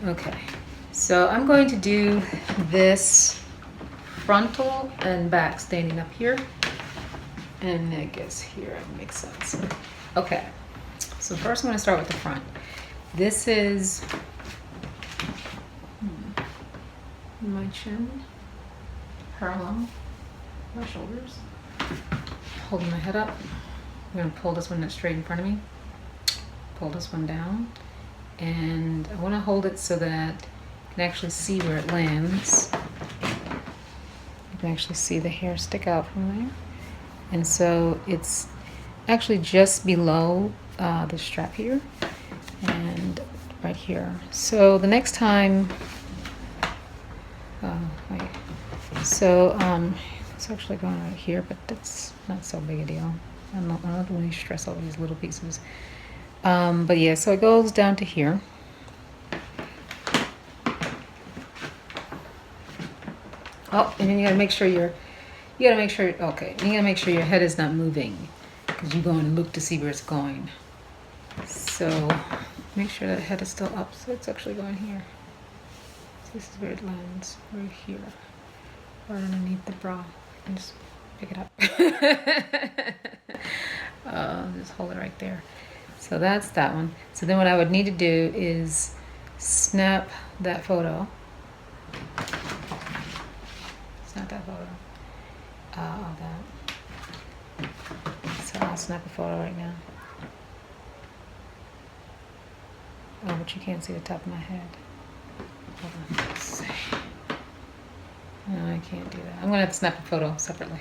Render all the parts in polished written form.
Okay, so I'm going to do this frontal and back standing up here, and I guess here it makes sense. Okay, so first I'm going to start with the front. This is my chin, parallel my shoulders, holding my head up. I'm going to pull this one that's straight in front of me, pull this one down, and I want to hold it so that you can actually see where it lands. You can actually see the hair stick out from there. And so it's actually just below the strap here and right here. So the next time, wait, so it's actually going right here, but that's not so big a deal. I don't really stress over these little pieces. But yeah, so it goes down to here. Oh, and then you gotta make sure okay, you gotta make sure your head is not moving because you're going to look to see where it's going. So make sure that head is still up. So it's actually going here. So this is where it lands, right here, right underneath the bra. And just pick it up. Just hold it right there. So that's that one. So then what I would need to do is snap that photo. Snap that photo of that. So I'll snap a photo right now. Oh, but you can't see the top of my head. Hold on, let's see. No, I can't do that. I'm gonna have to snap a photo separately.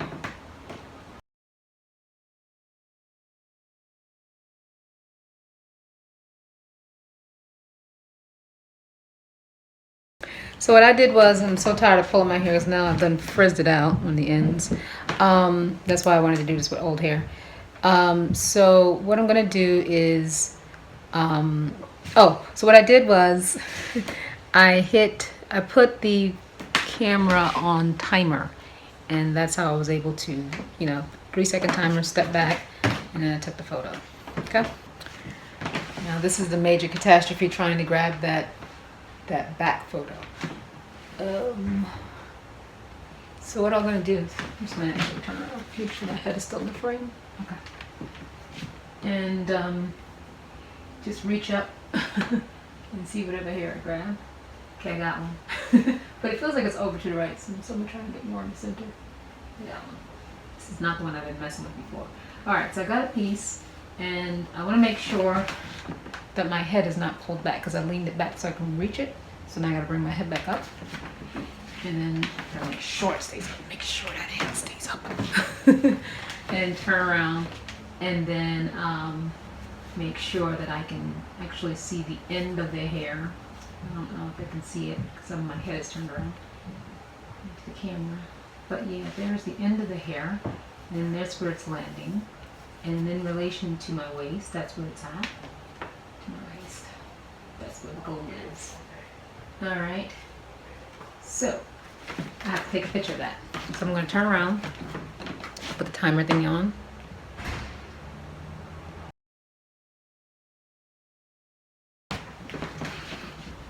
So what I did was, I'm so tired of pulling my hair because now I've done frizzed it out on the ends. That's why I wanted to do this with old hair. So what I'm gonna do is, so what I did was, I put the camera on timer, and that's how I was able to, 3-second timer, step back, and then I took the photo. Okay. Now this is the major catastrophe, trying to grab that back photo. So what I'm gonna do is, I'm just gonna actually turn around, make sure my head is still in the frame. Okay. And just reach up and see whatever hair I grab. Okay, I got one. But it feels like it's over to the right, so I'm gonna try to get more in the center. I got one. This is not the one I've been messing with before. Alright, so I got a piece, and I wanna make sure that my head is not pulled back because I leaned it back so I can reach it. So now I gotta bring my head back up, and then gotta make sure it stays up. Make sure that head stays up. And turn around, and then make sure that I can actually see the end of the hair. I don't know if I can see it because my head is turned around into the camera. But yeah, there's the end of the hair, and that's where it's landing. And in relation to my waist, that's where it's at. To my waist. That's where the goal is. Alright, so I have to take a picture of that. So I'm going to turn around, put the timer thing on.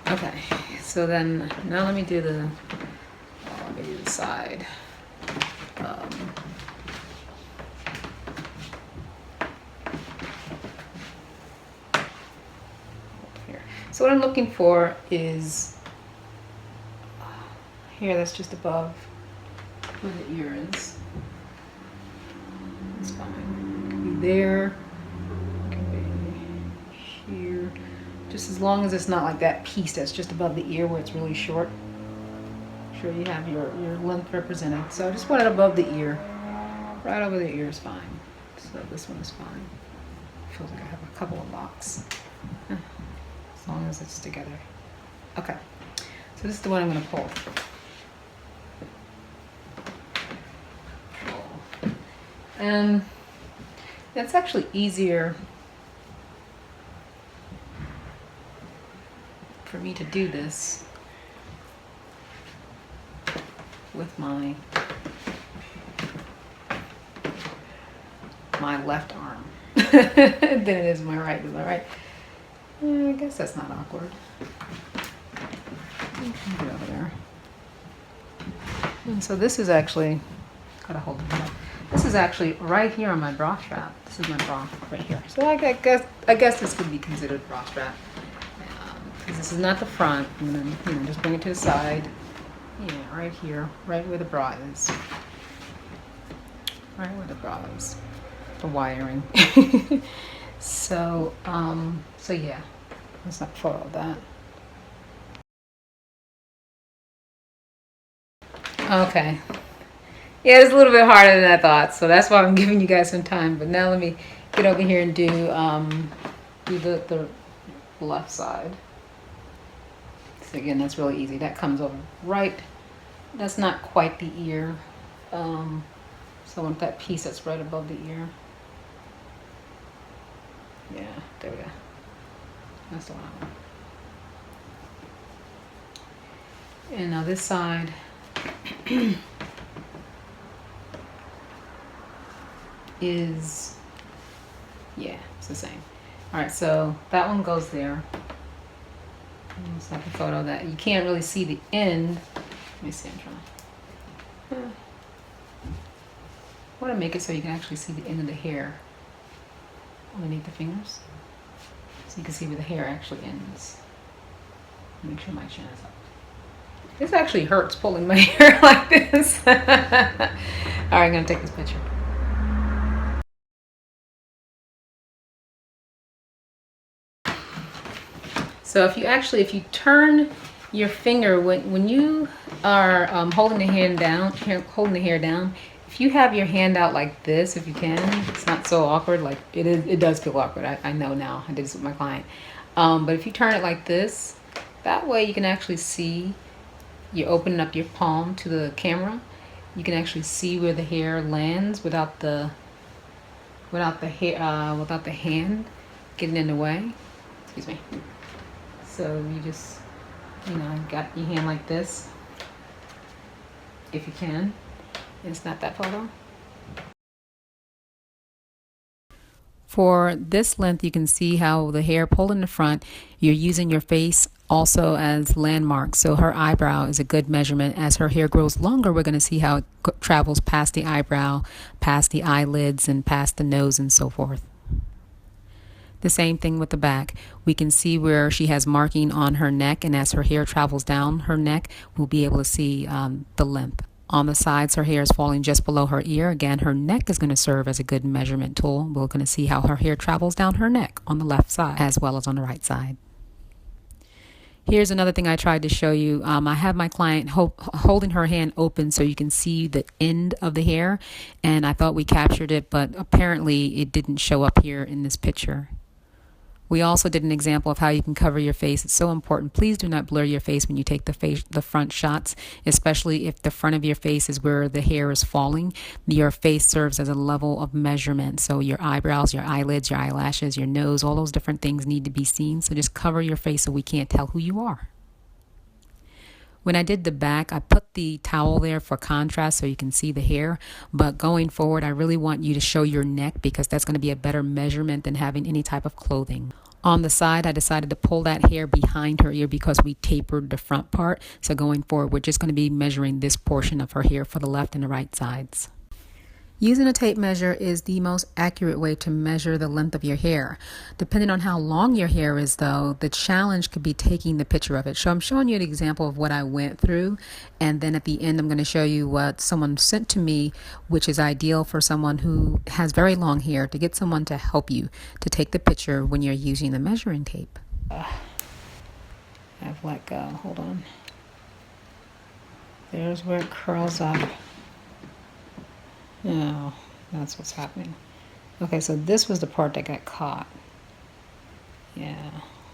Okay, so then now let me do the side. Here. So what I'm looking for is here, that's just above where the ear is. It's fine. It can be there. It can be here. Just as long as it's not like that piece that's just above the ear where it's really short. Sure you have your length represented. So I just want it above the ear. Right over the ear is fine. So this one is fine. Feels like I have a couple of locks. As long as it's together. Okay. So this is the one I'm going to pull. And it's actually easier for me to do this with my left arm than it is my right. Is that right? I guess that's not awkward. Get over there. And so this is actually, gotta hold it up. This is actually right here on my bra strap. This is my bra right here. So I guess this could be considered bra strap. Because this is not the front. I'm gonna just bring it to the side. Yeah, right here, right where the bra is. Right where the bra is. The wiring. So yeah. Let's not photo of that. Okay. Yeah, it's a little bit harder than I thought, so that's why I'm giving you guys some time. But now let me get over here and do the left side. So again, that's really easy. That comes over right. That's not quite the ear. So I want that piece that's right above the ear. Yeah, there we go. That's the one. And now this side. Is, yeah, it's the same. All right, so that one goes there. It's like a photo that you can't really see the end. Let me see, I'm trying. I want to make it so you can actually see the end of the hair underneath the fingers, so you can see where the hair actually ends. Make sure my chin is up. This actually hurts pulling my hair like this. All right, I'm gonna take this picture. So if you turn your finger when you are holding the hair down, if you have your hand out like this, if you can, it's not so awkward. Like it does feel awkward. I know now. I did this with my client. But if you turn it like this, that way you can actually see. You're opening up your palm to the camera. You can actually see where the hair lands without the hand getting in the way. Excuse me. So you just, got your hand like this, if you can, and snap that photo. For this length, you can see how the hair pulled in the front, you're using your face also as landmarks. So her eyebrow is a good measurement. As her hair grows longer, we're going to see how it travels past the eyebrow, past the eyelids, and past the nose and so forth. The same thing with the back. We can see where she has marking on her neck, and as her hair travels down her neck, we'll be able to see the length. On the sides, her hair is falling just below her ear. Again, her neck is going to serve as a good measurement tool. We're going to see how her hair travels down her neck on the left side as well as on the right side. Here's another thing I tried to show you. I have my client holding her hand open so you can see the end of the hair, and I thought we captured it, but apparently it didn't show up here in this picture. We also did an example of how you can cover your face. It's so important. Please do not blur your face when you take the front shots, especially if the front of your face is where the hair is falling. Your face serves as a level of measurement. So your eyebrows, your eyelids, your eyelashes, your nose, all those different things need to be seen. So just cover your face so we can't tell who you are. When I did the back, I put the towel there for contrast so you can see the hair. But going forward, I really want you to show your neck because that's going to be a better measurement than having any type of clothing. On the side, I decided to pull that hair behind her ear because we tapered the front part. So going forward, we're just going to be measuring this portion of her hair for the left and the right sides. Using a tape measure is the most accurate way to measure the length of your hair. Depending on how long your hair is, though, the challenge could be taking the picture of it. So I'm showing you an example of what I went through, and then at the end I'm going to show you what someone sent to me, which is ideal for someone who has very long hair, to get someone to help you to take the picture when you're using the measuring tape. I've let go. Hold on. There's where it curls up. Oh, that's what's happening. Okay, so this was the part that got caught. Yeah.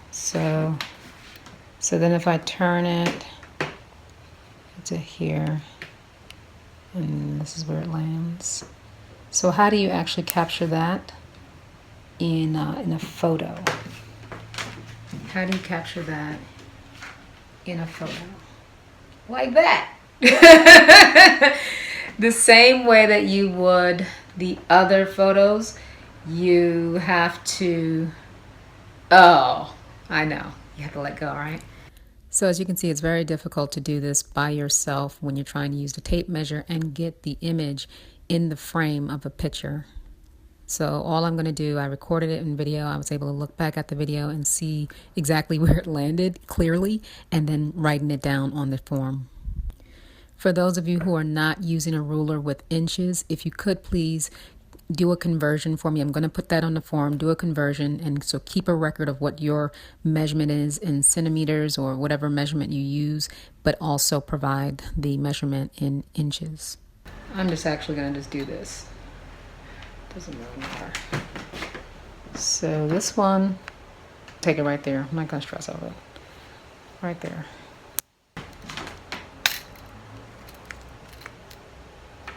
So then if I turn it to here, and this is where it lands. So how do you actually capture that in a photo? How do you capture that in a photo? Like that. The same way that you would the other photos, you have to, oh, I know, you have to let go, right? So as you can see, it's very difficult to do this by yourself when you're trying to use the tape measure and get the image in the frame of a picture. So all I'm going to do, I recorded it in video. I was able to look back at the video and see exactly where it landed clearly, and then writing it down on the form. For those of you who are not using a ruler with inches, if you could please do a conversion for me. I'm going to put that on the form, do a conversion, and so keep a record of what your measurement is in centimeters or whatever measurement you use, but also provide the measurement in inches. I'm just actually going to just do this. Doesn't really matter. So this one, take it right there. I'm not going to stress over it. Right there.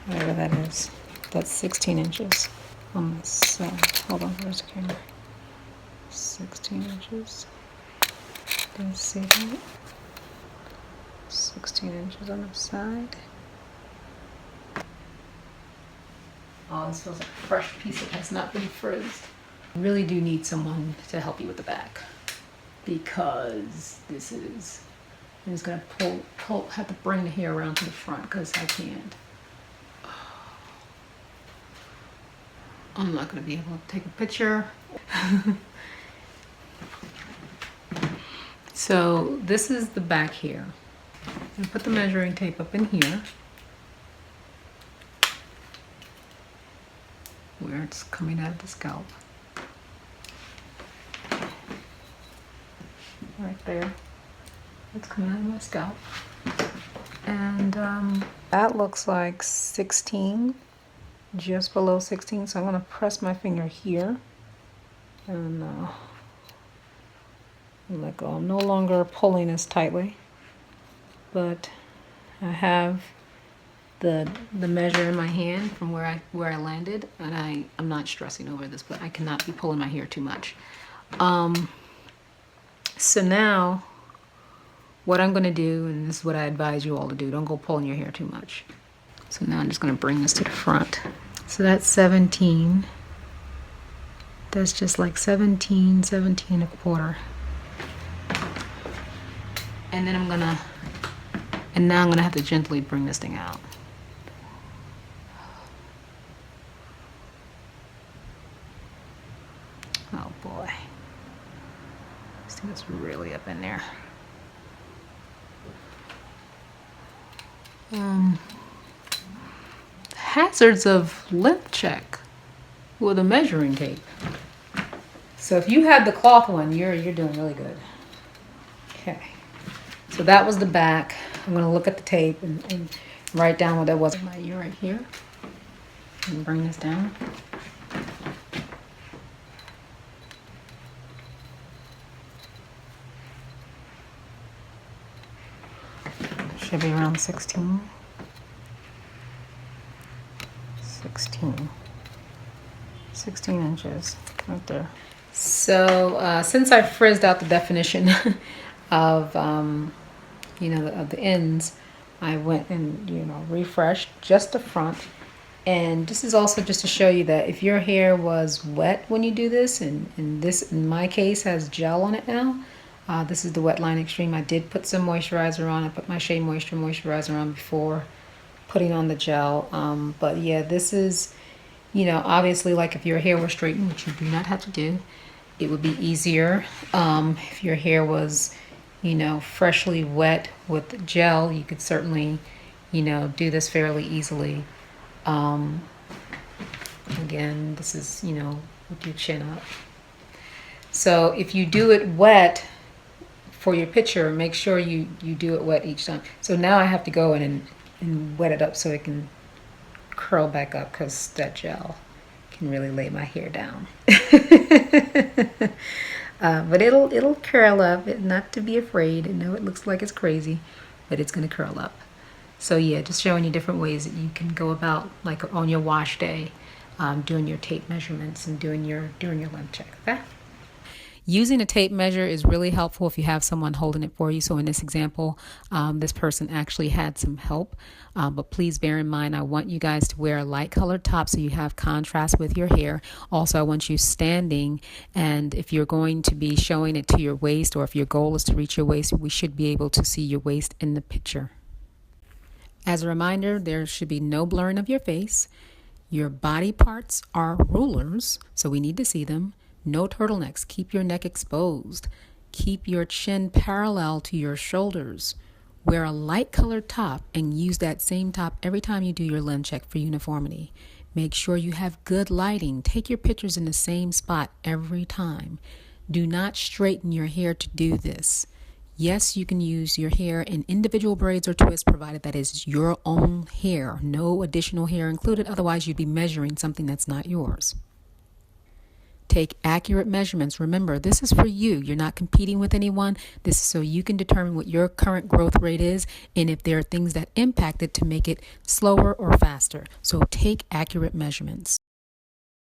Whatever that is. That's 16 inches on the side. Hold on, where's the camera? 16 inches. Didn't see that. 16 inches on the side. Oh, this feels like a fresh piece that has not been frizzed. You really do need someone to help you with the back, because this is, I'm just gonna have to bring the hair around to the front because I can't. I'm not gonna be able to take a picture. So this is the back here. I'm gonna put the measuring tape up in here, where it's coming out of the scalp. Right there. It's coming out of my scalp. And that looks like 16, just below 16. So I'm gonna press my finger here and let go. I'm no longer pulling as tightly, but I have the measure in my hand from where I landed, and I'm not stressing over this, but I cannot be pulling my hair too much. So now what I'm going to do, and this is what I advise you all to do, don't go pulling your hair too much. So now I'm just going to bring this to the front. So that's 17. That's just like 17 and a quarter. And then now I'm gonna have to gently bring this thing out. Oh boy. This thing is really up in there. Hazards of length check with a measuring tape. So if you had the cloth one, you're doing really good. Okay. So that was the back. I'm going to look at the tape and write down what that was. My ear right here. And bring this down. Should be around 16. 16 inches right there. So since I frizzed out the definition of of the ends, I went and refreshed just the front. And this is also just to show you that if your hair was wet when you do this, and this in my case has gel on it now, this is the Wet Line Extreme. I did put some moisturizer on. I put my Shea Moisture moisturizer on before putting on the gel. But yeah, this is, obviously, like if your hair were straightened, which you do not have to do, it would be easier. If your hair was, freshly wet with gel, you could certainly, do this fairly easily. Again, this is, with your chin up. So if you do it wet for your picture, make sure you do it wet each time. So now I have to go in and wet it up so it can curl back up, because that gel can really lay my hair down. But it'll curl up, not to be afraid. I know it looks like it's crazy, but it's going to curl up. So yeah, just showing you different ways that you can go about, like on your wash day, doing your tape measurements and doing your length check. Okay. Using a tape measure is really helpful if you have someone holding it for you. So in this example, this person actually had some help, but please bear in mind, I want you guys to wear a light colored top so you have contrast with your hair. Also, I want you standing, and if you're going to be showing it to your waist, or if your goal is to reach your waist, we should be able to see your waist in the picture. As a reminder, there should be no blurring of your face. Your body parts are rulers, so we need to see them. No turtlenecks. Keep your neck exposed. Keep your chin parallel to your shoulders. Wear a light colored top and use that same top every time you do your lens check for uniformity. Make sure you have good lighting. Take your pictures in the same spot every time. Do not straighten your hair to do this. Yes, you can use your hair in individual braids or twists, provided that is your own hair. No additional hair included, otherwise you'd be measuring something that's not yours. Take accurate measurements. Remember, this is for you. You're not competing with anyone. This is so you can determine what your current growth rate is and if there are things that impact it to make it slower or faster. So take accurate measurements.